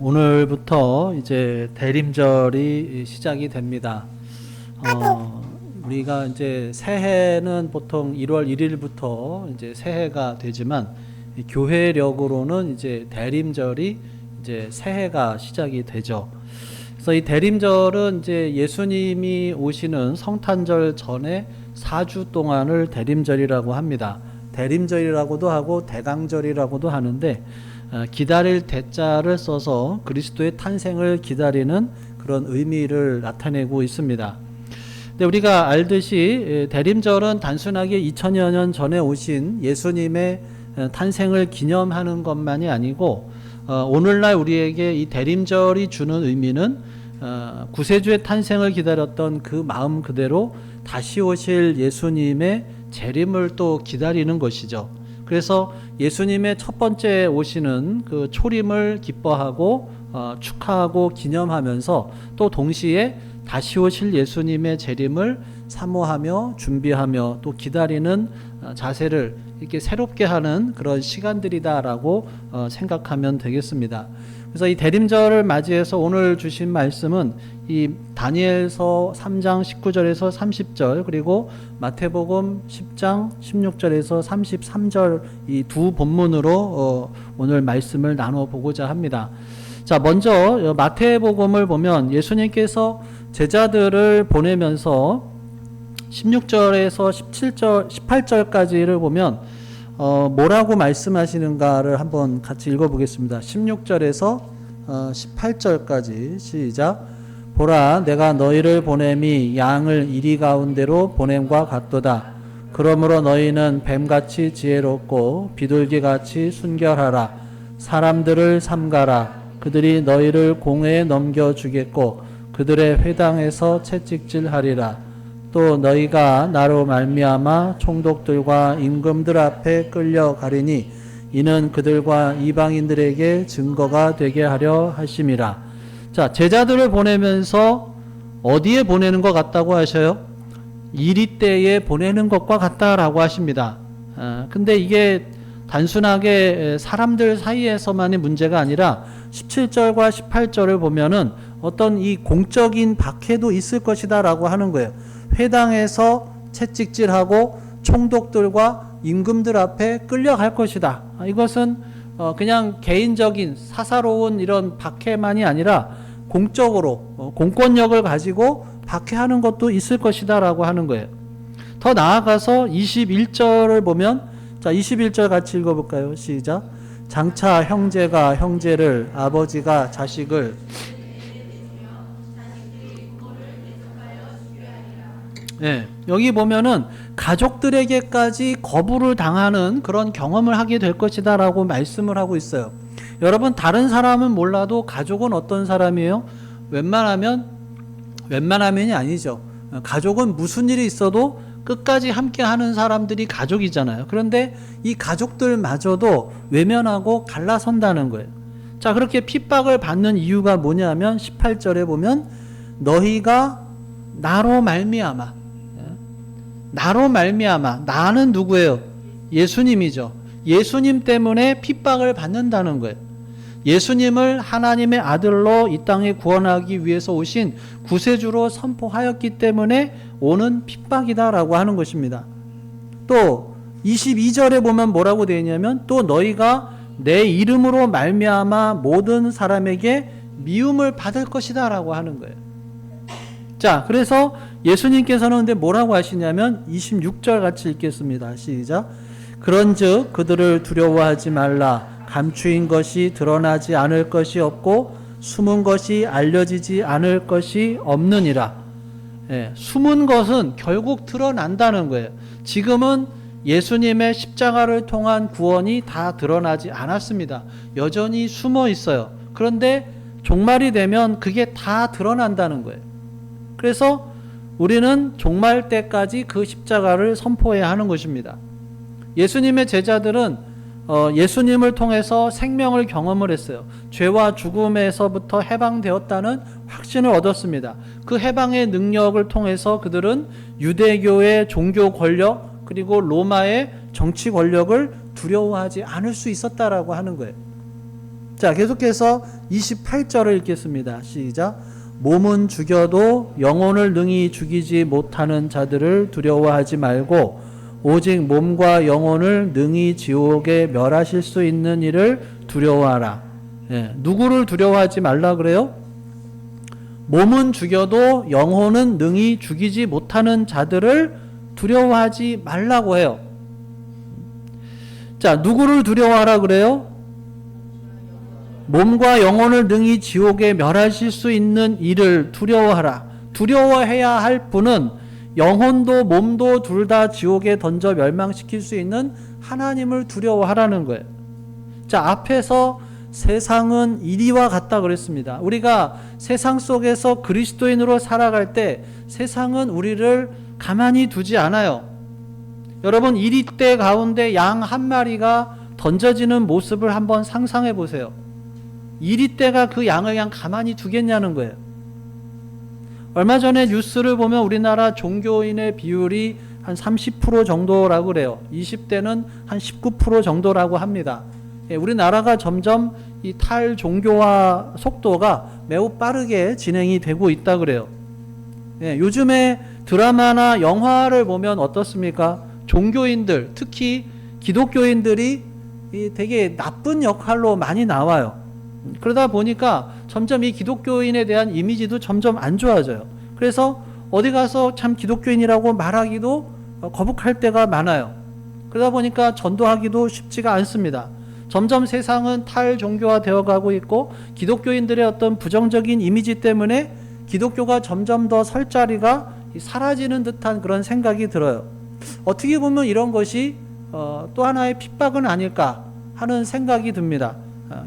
오늘부터 이제 대림절이 시작이 됩니다. 우리가 이제 새해는 보통 1월 1일부터 이제 새해가 되지만 교회력으로는 이제 대림절이 이제 새해가 시작이 되죠. 그래서 이 대림절은 이제 예수님이 오시는 성탄절 전에 4주 동안을 대림절이라고 합니다. 대림절이라고도 하고 대강절이라고도 하는데 기다릴 대자를 써서 그리스도의 탄생을 기다리는 그런 의미를 나타내고 있습니다. 근데 우리가 알듯이 대림절은 단순하게 2000여 년 전에 오신 예수님의 탄생을 기념하는 것만이 아니고 오늘날 우리에게 이 대림절이 주는 의미는 구세주의 탄생을 기다렸던 그 마음 그대로 다시 오실 예수님의 재림을 또 기다리는 것이죠. 그래서 예수님의 첫 번째 오시는 그 초림을 기뻐하고 축하하고 기념하면서 또 동시에 다시 오실 예수님의 재림을 사모하며 준비하며 또 기다리는 자세를 이렇게 새롭게 하는 그런 시간들이다라고 생각하면 되겠습니다. 그래서 이 대림절을 맞이해서 오늘 주신 말씀은 이 다니엘서 3장 19절에서 30절 그리고 마태복음 10장 16절에서 33절 이 두 본문으로 오늘 말씀을 나눠보고자 합니다. 자, 먼저 마태복음을 보면 예수님께서 제자들을 보내면서 16절에서 17절, 18절까지를 보면 뭐라고 말씀하시는가를 한번 같이 읽어보겠습니다. 16절에서 18절까지 시작. 보라, 내가 너희를 보냄이 양을 이리 가운데로 보냄과 같도다. 그러므로 너희는 뱀같이 지혜롭고 비둘기같이 순결하라. 사람들을 삼가라. 그들이 너희를 공회에 넘겨주겠고 그들의 회당에서 채찍질하리라. 또 너희가 나로 말미암아 총독들과 임금들 앞에 끌려가리니 이는 그들과 이방인들에게 증거가 되게 하려 하심이라. 자, 제자들을 보내면서 어디에 보내는 것 같다고 하셔요? 이리때에 보내는 것과 같다라고 하십니다. 근데 이게 단순하게 사람들 사이에서만의 문제가 아니라 17절과 18절을 보면은 어떤 이 공적인 박해도 있을 것이다 라고 하는 거예요. 회당에서 채찍질하고 총독들과 임금들 앞에 끌려갈 것이다. 이것은 그냥 개인적인 사사로운 이런 박해만이 아니라 공적으로 공권력을 가지고 박해하는 것도 있을 것이다 라고 하는 거예요. 더 나아가서 21절을 보면, 자, 21절 같이 읽어볼까요? 시작. 장차 형제가 형제를, 아버지가 자식을, 네, 여기 보면은 가족들에게까지 거부를 당하는 그런 경험을 하게 될 것이다 라고 말씀을 하고 있어요. 여러분, 다른 사람은 몰라도 가족은 어떤 사람이에요? 웬만하면이 아니죠. 가족은 무슨 일이 있어도 끝까지 함께 하는 사람들이 가족이잖아요. 그런데 이 가족들마저도 외면하고 갈라선다는 거예요. 자, 그렇게 핍박을 받는 이유가 뭐냐면 18절에 보면 너희가 나로 말미암아, 나는 누구예요? 예수님이죠. 예수님 때문에 핍박을 받는다는 거예요. 예수님을 하나님의 아들로 이 땅에 구원하기 위해서 오신 구세주로 선포하였기 때문에 오는 핍박이다라고 하는 것입니다. 또 22절에 보면 뭐라고 되어 있냐면 또 너희가 내 이름으로 말미암아 모든 사람에게 미움을 받을 것이다 라고 하는 거예요. 자, 그래서 예수님께서는 근데 뭐라고 하시냐면 26절 같이 읽겠습니다. 시작. 그런즉 그들을 두려워하지 말라. 감추인 것이 드러나지 않을 것이 없고 숨은 것이 알려지지 않을 것이 없느니라. 숨은 것은 결국 드러난다는 거예요. 지금은 예수님의 십자가를 통한 구원이 다 드러나지 않았습니다. 여전히 숨어 있어요. 그런데 종말이 되면 그게 다 드러난다는 거예요. 그래서 우리는 종말 때까지 그 십자가를 선포해야 하는 것입니다. 예수님의 제자들은 예수님을 통해서 생명을 경험을 했어요. 죄와 죽음에서부터 해방되었다는 확신을 얻었습니다. 그 해방의 능력을 통해서 그들은 유대교의 종교 권력 그리고 로마의 정치 권력을 두려워하지 않을 수 있었다라고 하는 거예요. 자, 계속해서 28절을 읽겠습니다. 시작. 몸은 죽여도 영혼을 능히 죽이지 못하는 자들을 두려워하지 말고 오직 몸과 영혼을 능히 지옥에 멸하실 수 있는 이를 두려워하라. 예, 누구를 두려워하지 말라 그래요? 몸은 죽여도 영혼은 능히 죽이지 못하는 자들을 두려워하지 말라고 해요. 자, 누구를 두려워하라 그래요? 몸과 영혼을 능히 지옥에 멸하실 수 있는 이를 두려워하라. 두려워해야 할 분은 영혼도 몸도 둘 다 지옥에 던져 멸망시킬 수 있는 하나님을 두려워하라는 거예요. 자, 앞에서 세상은 이리와 같다 그랬습니다. 우리가 세상 속에서 그리스도인으로 살아갈 때 세상은 우리를 가만히 두지 않아요. 여러분, 이리떼 가운데 양 한 마리가 던져지는 모습을 한번 상상해 보세요. 이리떼가 그 양을 그냥 가만히 두겠냐는 거예요. 얼마 전에 뉴스를 보면 우리나라 종교인의 비율이 한 30% 정도라고 그래요. 20대는 한 19% 정도라고 합니다. 우리나라가 점점 이 탈종교화 속도가 매우 빠르게 진행이 되고 있다 그래요. 요즘에 드라마나 영화를 보면 어떻습니까? 종교인들, 특히 기독교인들이 되게 나쁜 역할로 많이 나와요. 그러다 보니까 점점 이 기독교인에 대한 이미지도 점점 안 좋아져요. 그래서 어디 가서 참 기독교인이라고 말하기도 거북할 때가 많아요. 그러다 보니까 전도하기도 쉽지가 않습니다. 점점 세상은 탈종교화 되어가고 있고 기독교인들의 어떤 부정적인 이미지 때문에 기독교가 점점 더 설 자리가 사라지는 듯한 그런 생각이 들어요. 어떻게 보면 이런 것이 또 하나의 핍박은 아닐까 하는 생각이 듭니다.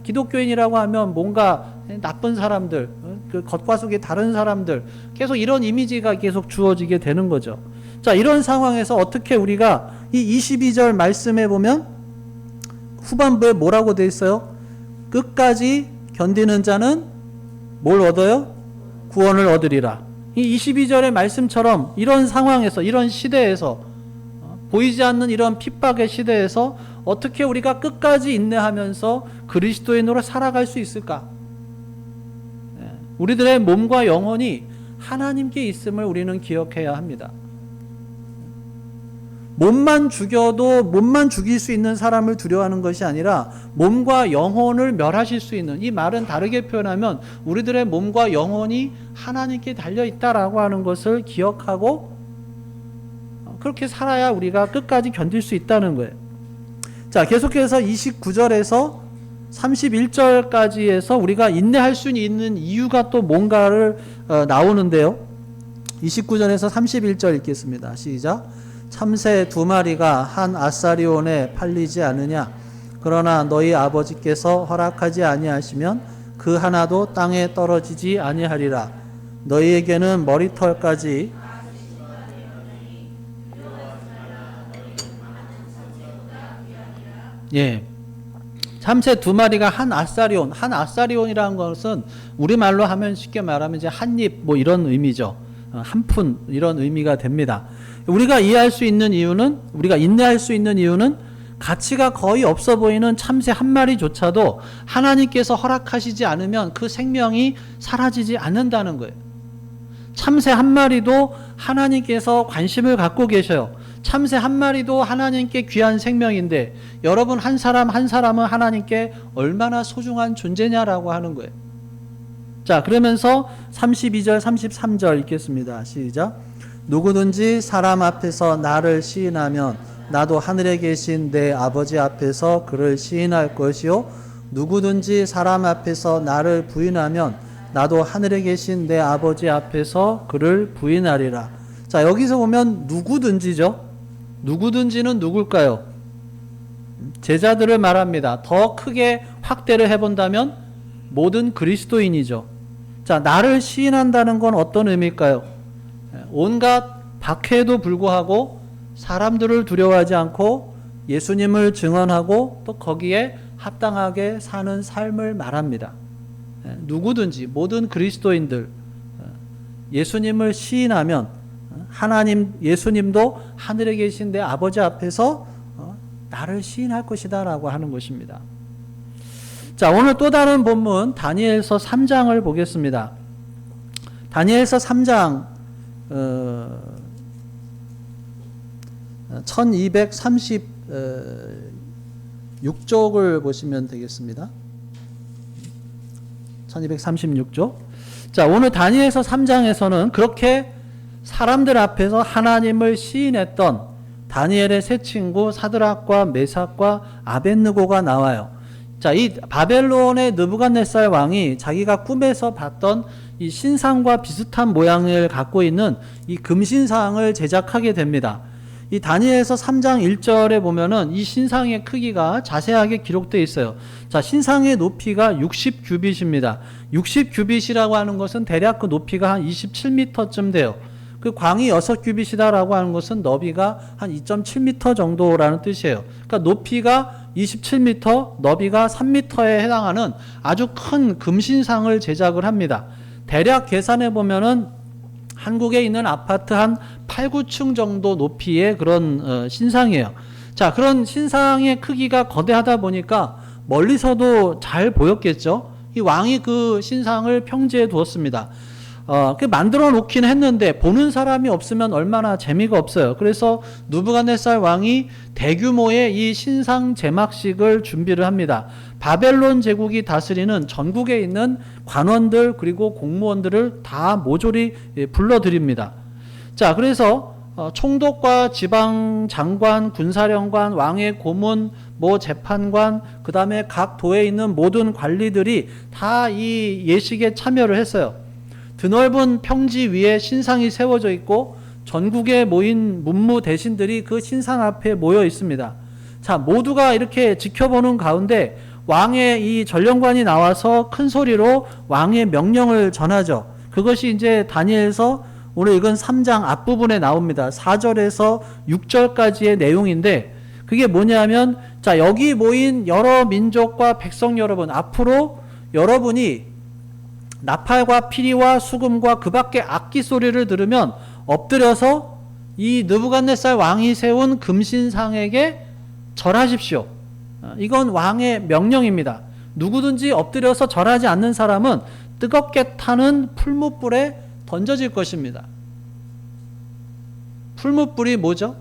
기독교인이라고 하면 뭔가 나쁜 사람들, 그 겉과 속이 다른 사람들, 계속 이런 이미지가 계속 주어지게 되는 거죠. 자, 이런 상황에서 어떻게 우리가 이 22절 말씀에 보면 후반부에 뭐라고 되어 있어요? 끝까지 견디는 자는 뭘 얻어요? 구원을 얻으리라. 이 22절의 말씀처럼 이런 상황에서, 이런 시대에서, 보이지 않는 이런 핍박의 시대에서 어떻게 우리가 끝까지 인내하면서 그리스도인으로 살아갈 수 있을까? 우리들의 몸과 영혼이 하나님께 있음을 우리는 기억해야 합니다. 몸만 죽여도 몸만 죽일 수 있는 사람을 두려워하는 것이 아니라 몸과 영혼을 멸하실 수 있는, 이 말은 다르게 표현하면 우리들의 몸과 영혼이 하나님께 달려있다라고 하는 것을 기억하고 그렇게 살아야 우리가 끝까지 견딜 수 있다는 거예요. 자, 계속해서 29절에서 31절까지에서 우리가 인내할 수 있는 이유가 또 뭔가를 나오는데요. 29절에서 31절 읽겠습니다. 시작. 참새 두 마리가 한 아사리온에 팔리지 않으냐? 그러나 너희 아버지께서 허락하지 아니하시면 그 하나도 땅에 떨어지지 아니하리라. 너희에게는 머리털까지 참새 두 마리가 한 아사리온이라는 것은 우리말로 하면 쉽게 말하면 이제 한 입 뭐 이런 의미죠. 한 푼 이런 의미가 됩니다. 우리가 이해할 수 있는 이유는, 우리가 인내할 수 있는 이유는 가치가 거의 없어 보이는 참새 한 마리조차도 하나님께서 허락하시지 않으면 그 생명이 사라지지 않는다는 거예요. 참새 한 마리도 하나님께서 관심을 갖고 계셔요. 참새 한 마리도 하나님께 귀한 생명인데 여러분 한 사람 한 사람은 하나님께 얼마나 소중한 존재냐라고 하는 거예요. 자, 그러면서 32절 33절 읽겠습니다. 시작. 누구든지 사람 앞에서 나를 시인하면 나도 하늘에 계신 내 아버지 앞에서 그를 시인할 것이요 누구든지 사람 앞에서 나를 부인하면 나도 하늘에 계신 내 아버지 앞에서 그를 부인하리라. 자, 여기서 보면 누구든지죠. 누구든지는 누굴까요? 제자들을 말합니다. 더 크게 확대를 해본다면 모든 그리스도인이죠. 자, 나를 시인한다는 건 어떤 의미일까요? 온갖 박해에도 불구하고 사람들을 두려워하지 않고 예수님을 증언하고 또 거기에 합당하게 사는 삶을 말합니다. 누구든지 모든 그리스도인들 예수님을 시인하면 하나님 예수님도 하늘에 계신 내 아버지 앞에서 나를 시인할 것이다 라고 하는 것입니다. 자, 오늘 또 다른 본문 다니엘서 3장을 보겠습니다. 다니엘서 3장 1236쪽을 보시면 되겠습니다. 1236쪽. 자, 오늘 다니엘서 3장에서는 그렇게 사람들 앞에서 하나님을 시인했던 다니엘의 세 친구 사드락과 메삭과 아벳느고가 나와요. 자, 이 바벨론의 느부갓네살 왕이 자기가 꿈에서 봤던 이 신상과 비슷한 모양을 갖고 있는 이 금신상을 제작하게 됩니다. 이 다니엘서 3장 1절에 보면은 이 신상의 크기가 자세하게 기록되어 있어요. 자, 신상의 높이가 60규빗입니다. 60규빗이라고 하는 것은 대략 그 높이가 한 27m쯤 돼요. 그 광이 6규빗이다라고 하는 것은 너비가 한 2.7m 정도라는 뜻이에요. 그러니까 높이가 27m, 너비가 3m에 해당하는 아주 큰 금신상을 제작을 합니다. 대략 계산해 보면은 한국에 있는 아파트 한 8, 9층 정도 높이의 그런 신상이에요. 자, 그런 신상의 크기가 거대하다 보니까 멀리서도 잘 보였겠죠. 이 왕이 그 신상을 평지에 두었습니다. 만들어 놓긴 했는데 보는 사람이 없으면 얼마나 재미가 없어요. 그래서 느부갓네살 왕이 대규모의 이 신상 제막식을 준비를 합니다. 바벨론 제국이 다스리는 전국에 있는 관원들 그리고 공무원들을 다 모조리 불러들입니다. 자, 그래서 총독과 지방 장관, 군사령관, 왕의 고문, 재판관, 그 다음에 각 도에 있는 모든 관리들이 다 이 예식에 참여를 했어요. 드넓은 평지 위에 신상이 세워져 있고 전국에 모인 문무 대신들이 그 신상 앞에 모여 있습니다. 자, 모두가 이렇게 지켜보는 가운데 왕의 이 전령관이 나와서 큰 소리로 왕의 명령을 전하죠. 그것이 이제 다니엘서 오늘 읽은 3장 앞부분에 나옵니다. 4절에서 6절까지의 내용인데 그게 뭐냐면, 자, 여기 모인 여러 민족과 백성 여러분, 앞으로 여러분이 나팔과 피리와 수금과 그 밖에 악기 소리를 들으면 엎드려서 이 느부갓네살 왕이 세운 금신상에게 절하십시오. 이건 왕의 명령입니다. 누구든지 엎드려서 절하지 않는 사람은 뜨겁게 타는 풀무불에 던져질 것입니다. 풀무불이 뭐죠?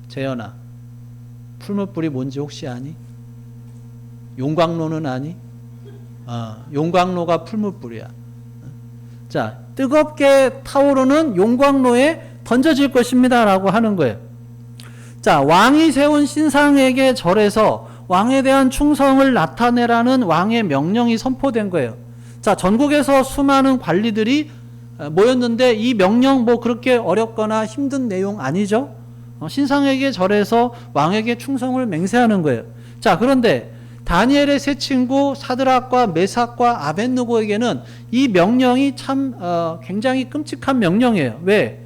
재현아, 풀무불이 뭔지 혹시 아니? 용광로는 아니? 용광로가 풀무불이야. 자, 뜨겁게 타오르는 용광로에 던져질 것입니다 라고 하는 거예요. 자, 왕이 세운 신상에게 절해서 왕에 대한 충성을 나타내라는 왕의 명령이 선포된 거예요. 자, 전국에서 수많은 관리들이 모였는데 이 명령 그렇게 어렵거나 힘든 내용 아니죠? 신상에게 절해서 왕에게 충성을 맹세하는 거예요. 자, 그런데 다니엘의 세 친구 사드락과 메삭과 아벳느고에게는 이 명령이 참 굉장히 끔찍한 명령이에요. 왜?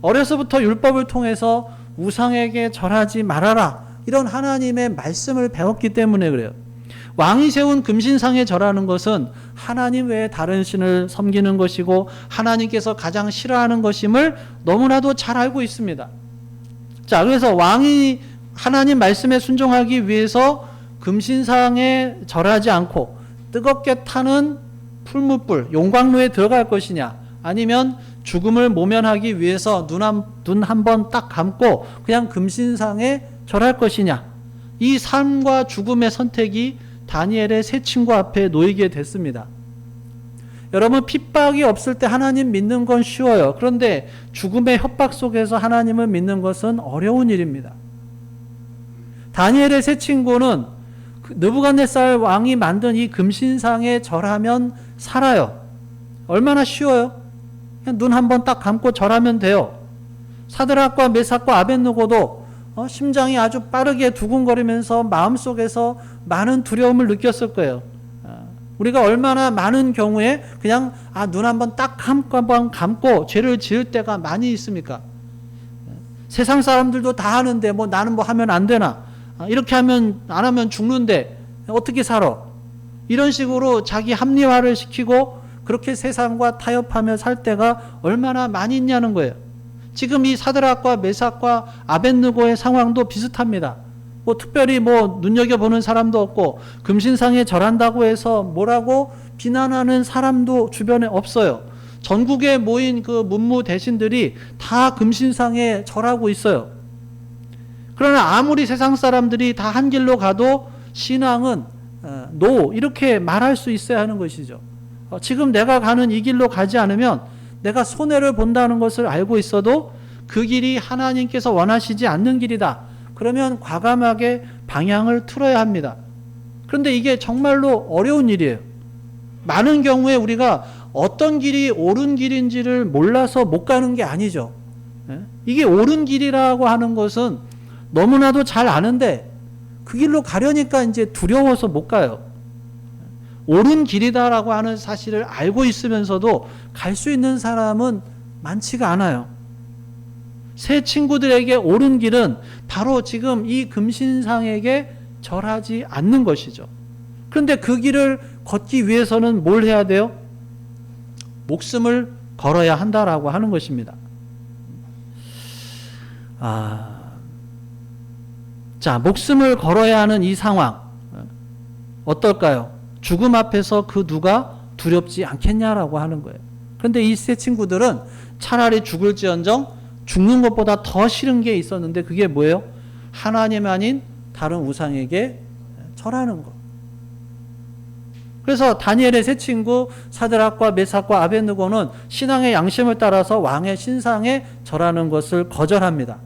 어려서부터 율법을 통해서 우상에게 절하지 말아라, 이런 하나님의 말씀을 배웠기 때문에 그래요. 왕이 세운 금신상에 절하는 것은 하나님 외에 다른 신을 섬기는 것이고 하나님께서 가장 싫어하는 것임을 너무나도 잘 알고 있습니다. 자, 그래서 왕이 하나님 말씀에 순종하기 위해서 금신상에 절하지 않고 뜨겁게 타는 풀무불, 용광로에 들어갈 것이냐, 아니면 죽음을 모면하기 위해서 눈 한 번 딱 감고 그냥 금신상에 절할 것이냐, 이 삶과 죽음의 선택이 다니엘의 세 친구 앞에 놓이게 됐습니다. 여러분, 핍박이 없을 때 하나님 믿는 건 쉬워요. 그런데 죽음의 협박 속에서 하나님을 믿는 것은 어려운 일입니다. 다니엘의 세 친구는 느부갓네살 왕이 만든 이 금신상에 절하면 살아요. 얼마나 쉬워요? 그냥 눈 한 번 딱 감고 절하면 돼요. 사드락과 메삭과 아벳느고도 심장이 아주 빠르게 두근거리면서 마음속에서 많은 두려움을 느꼈을 거예요. 우리가 얼마나 많은 경우에 그냥 눈 한 번 딱 감고 죄를 지을 때가 많이 있습니까? 세상 사람들도 다 하는데 나는 하면 안 되나? 이렇게 하면 안 하면 죽는데 어떻게 살아? 이런 식으로 자기 합리화를 시키고 그렇게 세상과 타협하며 살 때가 얼마나 많이 있냐는 거예요. 지금 이 사드락과 메삭과 아벳느고의 상황도 비슷합니다. 뭐 특별히 뭐 눈여겨보는 사람도 없고 금신상에 절한다고 해서 뭐라고 비난하는 사람도 주변에 없어요. 전국에 모인 그 문무 대신들이 다 금신상에 절하고 있어요. 그러나 아무리 세상 사람들이 다 한 길로 가도 신앙은 노 이렇게 말할 수 있어야 하는 것이죠. 지금 내가 가는 이 길로 가지 않으면 내가 손해를 본다는 것을 알고 있어도 그 길이 하나님께서 원하시지 않는 길이다. 그러면 과감하게 방향을 틀어야 합니다. 그런데 이게 정말로 어려운 일이에요. 많은 경우에 우리가 어떤 길이 옳은 길인지를 몰라서 못 가는 게 아니죠. 이게 옳은 길이라고 하는 것은 너무나도 잘 아는데 그 길로 가려니까 이제 두려워서 못 가요. 옳은 길이다라고 하는 사실을 알고 있으면서도 갈 수 있는 사람은 많지가 않아요. 새 친구들에게 옳은 길은 바로 지금 이 금신상에게 절하지 않는 것이죠. 그런데 그 길을 걷기 위해서는 뭘 해야 돼요? 목숨을 걸어야 한다라고 하는 것입니다. 자, 목숨을 걸어야 하는 이 상황 어떨까요? 죽음 앞에서 그 누가 두렵지 않겠냐라고 하는 거예요. 그런데 이 세 친구들은 차라리 죽을지언정 죽는 것보다 더 싫은 게 있었는데 그게 뭐예요? 하나님 아닌 다른 우상에게 절하는 것. 그래서 다니엘의 세 친구 사드락과 메삭과 아벳느고는 신앙의 양심을 따라서 왕의 신상에 절하는 것을 거절합니다.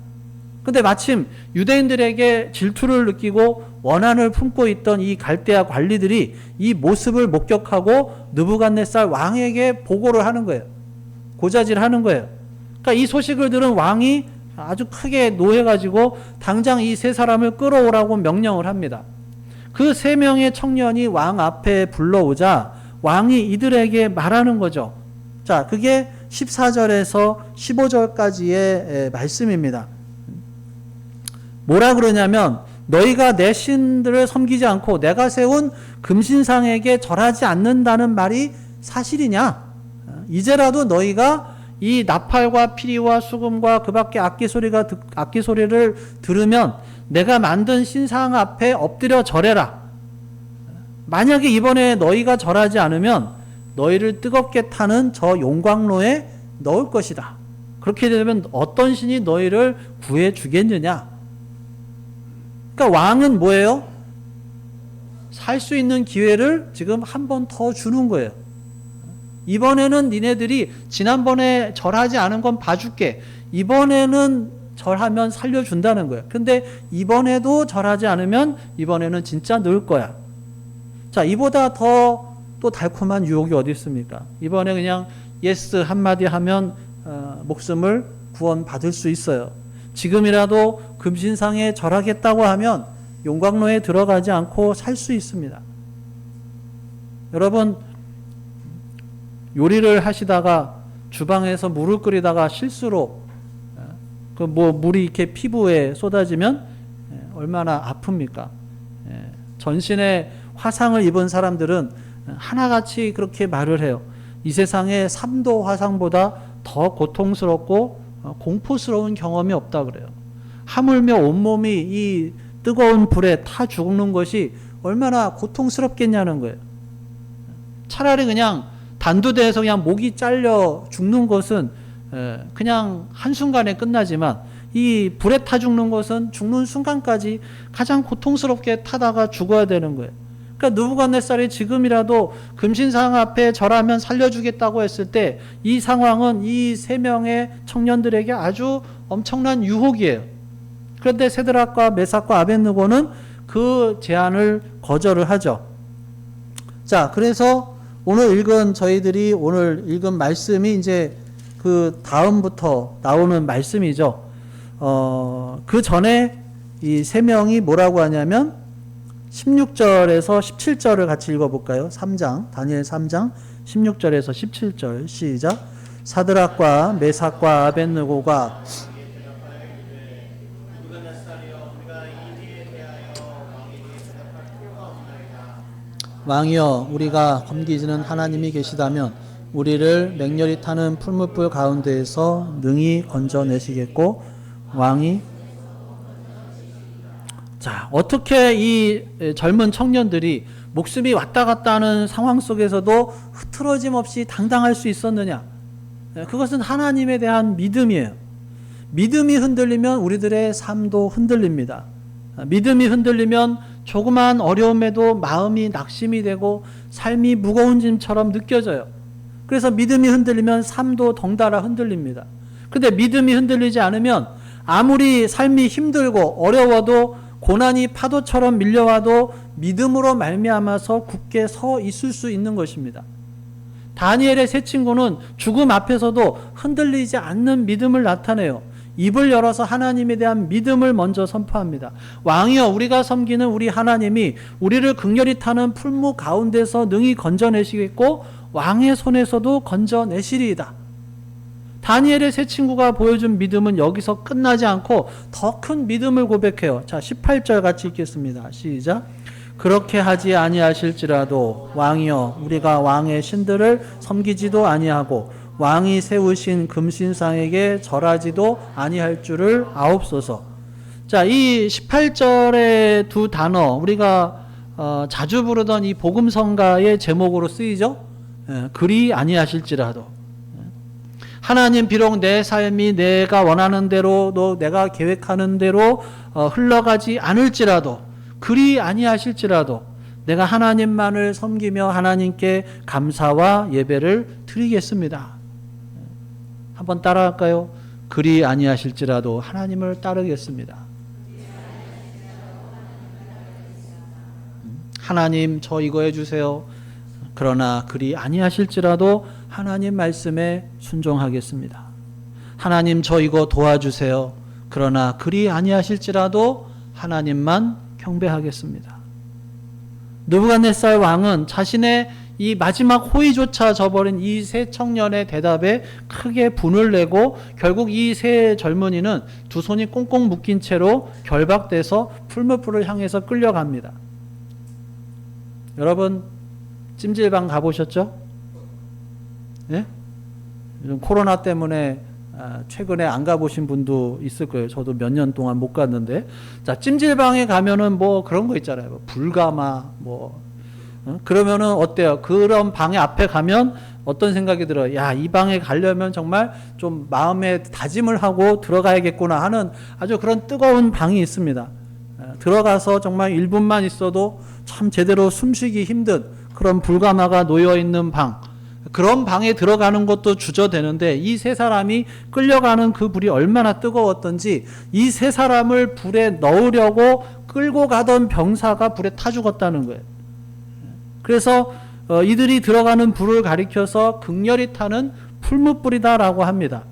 근데 마침 유대인들에게 질투를 느끼고 원한을 품고 있던 이 갈대아 관리들이 이 모습을 목격하고 느부갓네살 왕에게 보고를 하는 거예요. 고자질하는 거예요. 그러니까 이 소식을 들은 왕이 아주 크게 노해가지고 당장 이 세 사람을 끌어오라고 명령을 합니다. 그 세 명의 청년이 왕 앞에 불러오자 왕이 이들에게 말하는 거죠. 자, 그게 14절에서 15절까지의 말씀입니다. 뭐라 그러냐면 너희가 내 신들을 섬기지 않고 내가 세운 금신상에게 절하지 않는다는 말이 사실이냐? 이제라도 너희가 이 나팔과 피리와 수금과 그 밖에 악기 소리를 들으면 내가 만든 신상 앞에 엎드려 절해라. 만약에 이번에 너희가 절하지 않으면 너희를 뜨겁게 타는 저 용광로에 넣을 것이다. 그렇게 되면 어떤 신이 너희를 구해 주겠느냐? 그러니까 왕은 뭐예요? 살 수 있는 기회를 지금 한 번 더 주는 거예요. 이번에는 니네들이 지난번에 절하지 않은 건 봐줄게. 이번에는 절하면 살려준다는 거예요. 근데 이번에도 절하지 않으면 이번에는 진짜 넣을 거야. 자, 이보다 더 또 달콤한 유혹이 어디 있습니까? 이번에 그냥 예스 한마디 하면 목숨을 구원받을 수 있어요. 지금이라도 금신상에 절하겠다고 하면 용광로에 들어가지 않고 살 수 있습니다. 여러분, 요리를 하시다가 주방에서 물을 끓이다가 실수로 물이 이렇게 피부에 쏟아지면 얼마나 아픕니까? 전신에 화상을 입은 사람들은 하나같이 그렇게 말을 해요. 이 세상에 3도 화상보다 더 고통스럽고 공포스러운 경험이 없다 그래요. 하물며 온몸이 이 뜨거운 불에 타 죽는 것이 얼마나 고통스럽겠냐는 거예요. 차라리 그냥 단두대에서 그냥 목이 잘려 죽는 것은 그냥 한순간에 끝나지만 이 불에 타 죽는 것은 죽는 순간까지 가장 고통스럽게 타다가 죽어야 되는 거예요. 그러니까 느부갓네살이 지금이라도 금신상 앞에 절하면 살려주겠다고 했을 때 이 상황은 이 세 명의 청년들에게 아주 엄청난 유혹이에요. 그런데 세드락과 메삭과 아벳느고는 그 제안을 거절을 하죠. 자, 그래서 저희들이 오늘 읽은 말씀이 이제 그 다음부터 나오는 말씀이죠. 그 전에 이 세 명이 뭐라고 하냐면 16절에서 17절을 같이 읽어볼까요? 3장, 다니엘 3장 16절에서 17절 시작. 사드락과 메삭과 아벳느고가 왕이여, 우리가 섬기시는 하나님이 계시다면 우리를 맹렬히 타는 풀무불 가운데에서 능히 건져내시겠고 왕이 자, 어떻게 이 젊은 청년들이 목숨이 왔다 갔다 하는 상황 속에서도 흐트러짐 없이 당당할 수 있었느냐? 그것은 하나님에 대한 믿음이에요. 믿음이 흔들리면 우리들의 삶도 흔들립니다. 믿음이 흔들리면 조그만 어려움에도 마음이 낙심이 되고 삶이 무거운 짐처럼 느껴져요. 그래서 믿음이 흔들리면 삶도 덩달아 흔들립니다. 근데 믿음이 흔들리지 않으면 아무리 삶이 힘들고 어려워도 고난이 파도처럼 밀려와도 믿음으로 말미암아서 굳게 서 있을 수 있는 것입니다. 다니엘의 세 친구는 죽음 앞에서도 흔들리지 않는 믿음을 나타내요. 입을 열어서 하나님에 대한 믿음을 먼저 선포합니다. 왕이여, 우리가 섬기는 우리 하나님이 우리를 극렬히 타는 풀무 가운데서 능히 건져내시겠고 왕의 손에서도 건져내시리이다. 다니엘의 세 친구가 보여준 믿음은 여기서 끝나지 않고 더 큰 믿음을 고백해요. 자, 18절 같이 읽겠습니다. 시작. 그렇게 하지 아니하실지라도 왕이여, 우리가 왕의 신들을 섬기지도 아니하고 왕이 세우신 금신상에게 절하지도 아니할 줄을 아옵소서. 자, 이 18절의 두 단어, 우리가 자주 부르던 이 복음성가의 제목으로 쓰이죠. 그리 아니하실지라도. 하나님, 비록 내 삶이 내가 원하는 대로 또 내가 계획하는 대로 흘러가지 않을지라도, 그리 아니하실지라도 내가 하나님만을 섬기며 하나님께 감사와 예배를 드리겠습니다. 한번 따라할까요? 그리 아니하실지라도 하나님을 따르겠습니다. 하나님, 저 이거 해주세요. 그러나 그리 아니하실지라도 하나님 말씀에 순종하겠습니다. 하나님, 저 이거 도와주세요. 그러나 그리 아니하실지라도 하나님만 경배하겠습니다. 느부갓네살 왕은 자신의 이 마지막 호의조차 저버린 이 세 청년의 대답에 크게 분을 내고 결국 이 세 젊은이는 두 손이 꽁꽁 묶인 채로 결박돼서 풀무불을 향해서 끌려갑니다. 여러분, 찜질방 가보셨죠? 예? 요즘 코로나 때문에 최근에 안 가보신 분도 있을 거예요. 저도 몇 년 동안 못 갔는데. 자, 찜질방에 가면은 뭐 그런 거 있잖아요. 뭐 불가마, 그러면은 어때요? 그런 방에 앞에 가면 어떤 생각이 들어요? 야, 이 방에 가려면 정말 좀 마음에 다짐을 하고 들어가야겠구나 하는 아주 그런 뜨거운 방이 있습니다. 들어가서 정말 1분만 있어도 참 제대로 숨쉬기 힘든 그런 불가마가 놓여있는 방, 그런 방에 들어가는 것도 주저되는데 이 세 사람이 끌려가는 그 불이 얼마나 뜨거웠던지 이 세 사람을 불에 넣으려고 끌고 가던 병사가 불에 타 죽었다는 거예요. 그래서 이들이 들어가는 불을 가리켜서 극렬히 타는 풀무불이다라고 합니다.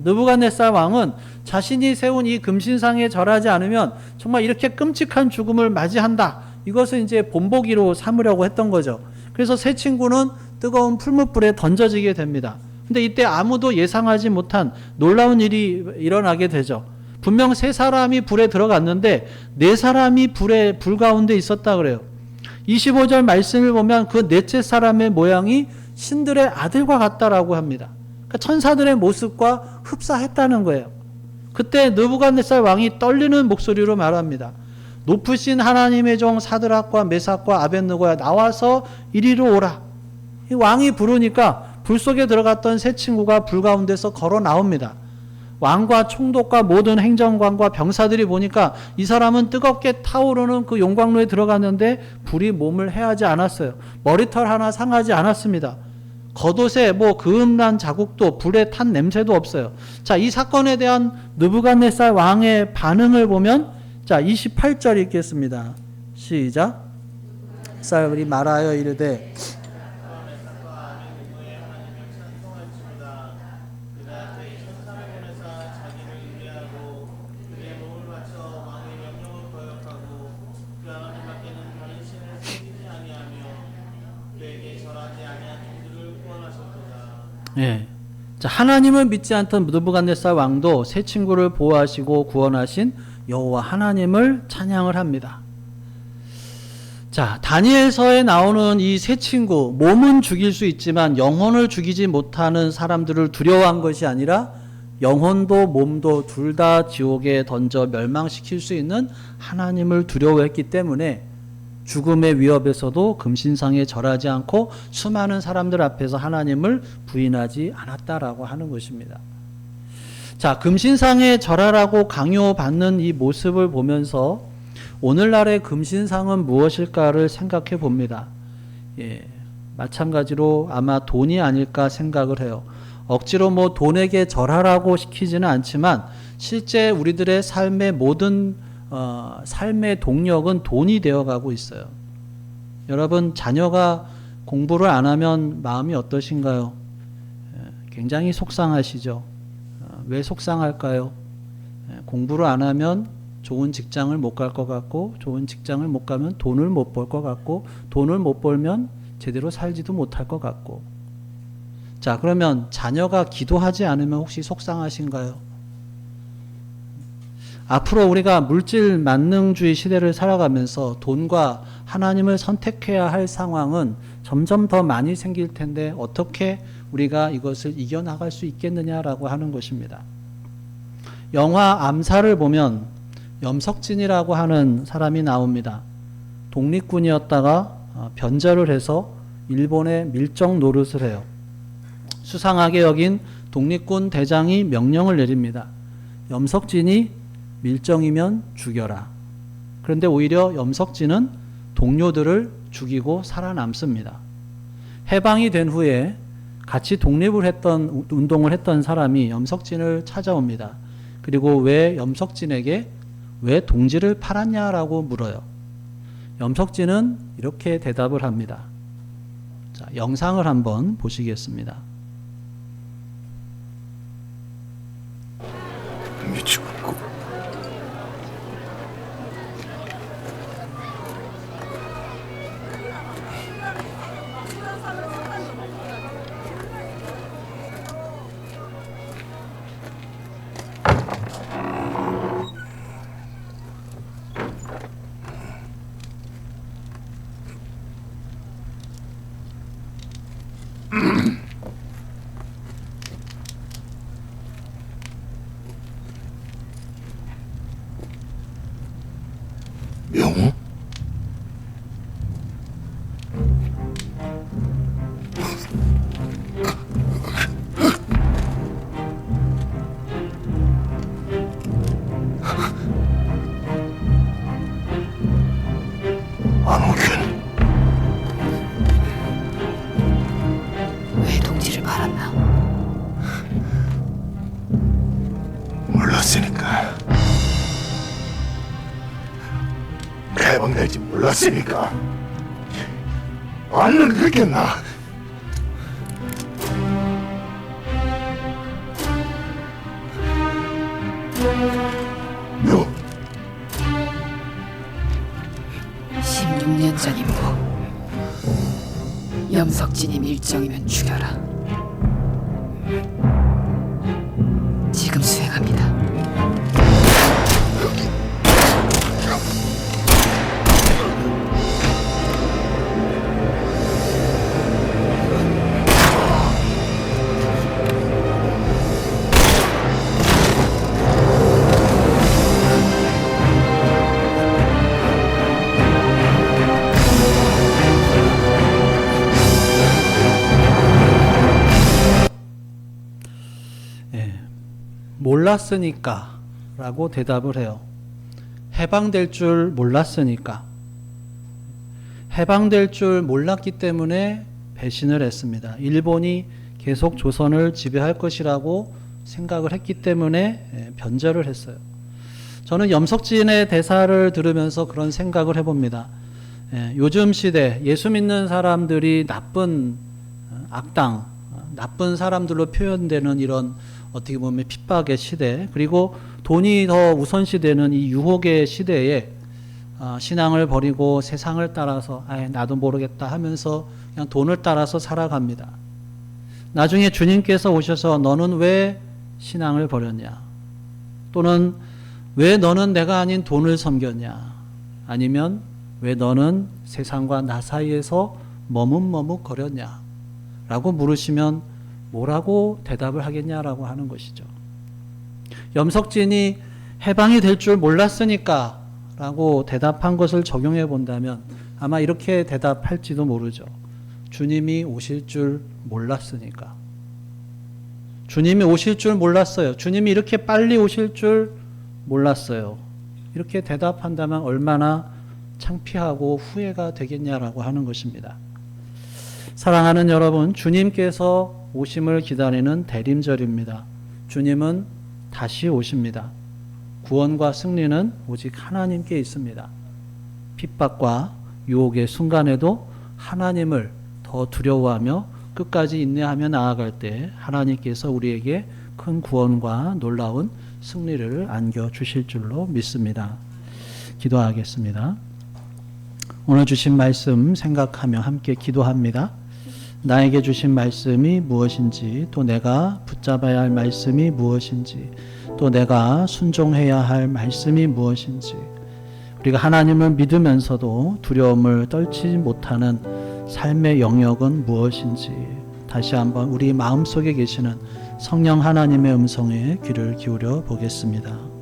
느부갓네살 왕은 자신이 세운 이 금신상에 절하지 않으면 정말 이렇게 끔찍한 죽음을 맞이한다. 이것을 이제 본보기로 삼으려고 했던 거죠. 그래서 세 친구는 뜨거운 풀무불에 던져지게 됩니다. 근데 이때 아무도 예상하지 못한 놀라운 일이 일어나게 되죠. 분명 세 사람이 불에 들어갔는데 네 사람이 불 가운데 있었다 그래요. 25절 말씀을 보면 그 넷째 사람의 모양이 신들의 아들과 같다라고 합니다. 그러니까 천사들의 모습과 흡사했다는 거예요. 그때 느부갓네살 왕이 떨리는 목소리로 말합니다. 높으신 하나님의 종 사드락과 메삭과 아벳느고야, 나와서 이리로 오라. 이 왕이 부르니까 불 속에 들어갔던 세 친구가 불 가운데서 걸어 나옵니다. 왕과 총독과 모든 행정관과 병사들이 보니까 이 사람은 뜨겁게 타오르는 그 용광로에 들어갔는데 불이 몸을 해하지 않았어요. 머리털 하나 상하지 않았습니다. 겉옷에 그음난 자국도 불에 탄 냄새도 없어요. 자, 이 사건에 대한 느부갓네살 왕의 반응을 보면, 자, 28절 읽겠습니다. 시작. 쌀이 말하여 이르되 예. 자, 하나님을 믿지 않던 느부갓네살 왕도 세 친구를 보호하시고 구원하신 여호와 하나님을 찬양을 합니다. 자, 다니엘서에 나오는 이 세 친구, 몸은 죽일 수 있지만 영혼을 죽이지 못하는 사람들을 두려워한 것이 아니라 영혼도 몸도 둘 다 지옥에 던져 멸망시킬 수 있는 하나님을 두려워했기 때문에 죽음의 위협에서도 금신상에 절하지 않고 수많은 사람들 앞에서 하나님을 부인하지 않았다라고 하는 것입니다. 자, 금신상에 절하라고 강요받는 이 모습을 보면서 오늘날의 금신상은 무엇일까를 생각해 봅니다. 마찬가지로 아마 돈이 아닐까 생각을 해요. 억지로 뭐 돈에게 절하라고 시키지는 않지만 실제 우리들의 삶의 모든 삶의 동력은 돈이 되어가고 있어요. 여러분, 자녀가 공부를 안 하면 마음이 어떠신가요? 굉장히 속상하시죠. 왜 속상할까요? 공부를 안 하면 좋은 직장을 못 갈 것 같고, 좋은 직장을 못 가면 돈을 못 벌 것 같고, 돈을 못 벌면 제대로 살지도 못할 것 같고. 자, 그러면 자녀가 기도하지 않으면 혹시 속상하신가요? 앞으로 우리가 물질 만능주의 시대를 살아가면서 돈과 하나님을 선택해야 할 상황은 점점 더 많이 생길 텐데 어떻게 우리가 이것을 이겨나갈 수 있겠느냐라고 하는 것입니다. 영화 암살을 보면 염석진이라고 하는 사람이 나옵니다. 독립군이었다가 변절을 해서 일본의 밀정 노릇을 해요. 수상하게 여긴 독립군 대장이 명령을 내립니다. 염석진이 밀정이면 죽여라. 그런데 오히려 염석진은 동료들을 죽이고 살아남습니다. 해방이 된 후에 같이 독립을 했던, 운동을 했던 사람이 염석진을 찾아옵니다. 그리고 왜 염석진에게 왜 동지를 팔았냐라고 물어요. 염석진은 이렇게 대답을 합니다. 자, 영상을 한번 보시겠습니다. 미쳤고 명호? 안옥현 왜 동지를 팔았나? 몰랐으니까 해방될지 몰랐으니까 안는 그랬겠나? 너 16년 전 임무. 염석진이 밀정이면 죽여라. 지금 수행합니다. 몰랐으니까 라고 대답을 해요. 해방될 줄 몰랐으니까. 해방될 줄 몰랐기 때문에 배신을 했습니다. 일본이 계속 조선을 지배할 것이라고 생각을 했기 때문에 변절을 했어요. 저는 염석진의 대사를 들으면서 그런 생각을 해봅니다. 요즘 시대 예수 믿는 사람들이 나쁜 악당, 나쁜 사람들로 표현되는 이런 어떻게 보면 핍박의 시대, 그리고 돈이 더 우선시되는 이 유혹의 시대에 신앙을 버리고 세상을 따라서 나도 모르겠다 하면서 그냥 돈을 따라서 살아갑니다. 나중에 주님께서 오셔서 너는 왜 신앙을 버렸냐? 또는 왜 너는 내가 아닌 돈을 섬겼냐? 아니면 왜 너는 세상과 나 사이에서 머뭇머뭇거렸냐? 라고 물으시면 뭐라고 대답을 하겠냐라고 하는 것이죠. 염석진이 해방이 될 줄 몰랐으니까 라고 대답한 것을 적용해 본다면 아마 이렇게 대답할지도 모르죠. 주님이 오실 줄 몰랐으니까. 주님이 오실 줄 몰랐어요. 주님이 이렇게 빨리 오실 줄 몰랐어요. 이렇게 대답한다면 얼마나 창피하고 후회가 되겠냐라고 하는 것입니다. 사랑하는 여러분, 주님께서 오심을 기다리는 대림절입니다. 주님은 다시 오십니다. 구원과 승리는 오직 하나님께 있습니다. 핍박과 유혹의 순간에도 하나님을 더 두려워하며 끝까지 인내하며 나아갈 때 하나님께서 우리에게 큰 구원과 놀라운 승리를 안겨주실 줄로 믿습니다. 기도하겠습니다. 오늘 주신 말씀 생각하며 함께 기도합니다. 나에게 주신 말씀이 무엇인지, 또 내가 붙잡아야 할 말씀이 무엇인지, 또 내가 순종해야 할 말씀이 무엇인지, 우리가 하나님을 믿으면서도 두려움을 떨치 못하는 삶의 영역은 무엇인지 다시 한번 우리 마음속에 계시는 성령 하나님의 음성에 귀를 기울여 보겠습니다.